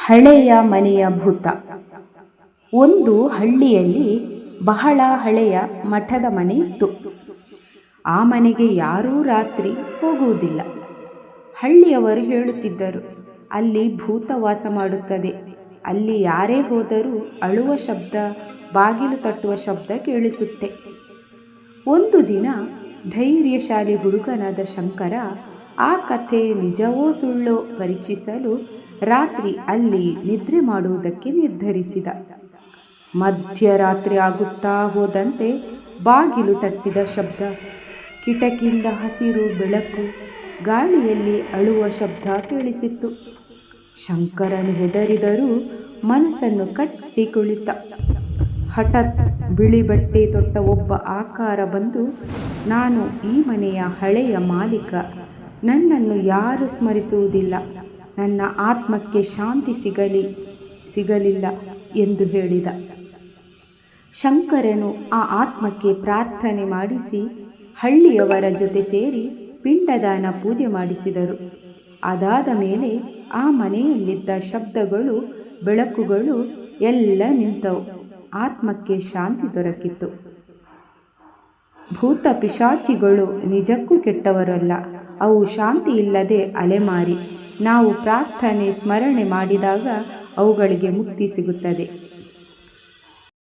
ಹಳೆಯ ಮನೆಯ ಭೂತ. ಒಂದು ಹಳ್ಳಿಯಲ್ಲಿ ಬಹಳ ಹಳೆಯ ಮಠದ ಮನೆ ಇತ್ತು. ಆ ಮನೆಗೆ ಯಾರೂ ರಾತ್ರಿ ಹೋಗುವುದಿಲ್ಲ. ಹಳ್ಳಿಯವರು ಹೇಳುತ್ತಿದ್ದರು, ಅಲ್ಲಿ ಭೂತ ವಾಸ ಮಾಡುತ್ತದೆ. ಅಲ್ಲಿ ಯಾರೇ ಹೋದರೂ ಅಳುವ ಶಬ್ದ, ಬಾಗಿಲು ತಟ್ಟುವ ಶಬ್ದ ಕೇಳಿಸುತ್ತೆ. ಒಂದು ದಿನ ಧೈರ್ಯಶಾಲಿ ಹುಡುಗನಾದ ಶಂಕರ ಆ ಕಥೆ ನಿಜವೋ ಸುಳ್ಳೋ ಪರೀಕ್ಷಿಸಲು ರಾತ್ರಿ ಅಲ್ಲಿ ನಿದ್ರೆ ಮಾಡುವುದಕ್ಕೆ ನಿರ್ಧರಿಸಿದ. ಮಧ್ಯರಾತ್ರಿ ಆಗುತ್ತಾ ಹೋದಂತೆ ಬಾಗಿಲು ತಟ್ಟಿದ ಶಬ್ದ, ಕಿಟಕಿಯಿಂದ ಹಸಿರು ಬೆಳಕು, ಗಾಳಿಯಲ್ಲಿ ಅಳುವ ಶಬ್ದ ಕೇಳಿಸಿತ್ತು. ಶಂಕರನು ಹೆದರಿದರೂ ಮನಸ್ಸನ್ನು ಕಟ್ಟಿ ಕುಳಿತ. ಹಠಾತ್ ಬಿಳಿ ಬಟ್ಟೆ ತೊಟ್ಟ ಒಬ್ಬ ಆಕಾರ ಬಂದು, ನಾನು ಈ ಮನೆಯ ಹಳೆಯ ಮಾಲೀಕ, ನನ್ನನ್ನು ಯಾರೂ ಸ್ಮರಿಸುವುದಿಲ್ಲ, ನನ್ನ ಆತ್ಮಕ್ಕೆ ಶಾಂತಿ ಸಿಗಲಿಲ್ಲ ಎಂದು ಹೇಳಿದ. ಶಂಕರನು ಆ ಆತ್ಮಕ್ಕೆ ಪ್ರಾರ್ಥನೆ ಮಾಡಿಸಿ ಹಳ್ಳಿಯವರ ಜೊತೆ ಸೇರಿ ಪಿಂಡದಾನ ಪೂಜೆ ಮಾಡಿಸಿದರು. ಅದಾದ ಮೇಲೆ ಆ ಮನೆಯಲ್ಲಿದ್ದ ಶಬ್ದಗಳು, ಬೆಳಕುಗಳು ಎಲ್ಲ ನಿಂತವು. ಆತ್ಮಕ್ಕೆ ಶಾಂತಿ ದೊರಕಿತು. ಭೂತ ಪಿಶಾಚಿಗಳು ನಿಜಕ್ಕೂ ಕೆಟ್ಟವರಲ್ಲ. ಅವು ಶಾಂತಿ ಇಲ್ಲದೆ ಅಲೆಮಾರಿ. ನಾವು ಪ್ರಾರ್ಥನೆ ಸ್ಮರಣೆ ಮಾಡಿದಾಗ ಅವುಗಳಿಗೆ ಮುಕ್ತಿ ಸಿಗುತ್ತದೆ.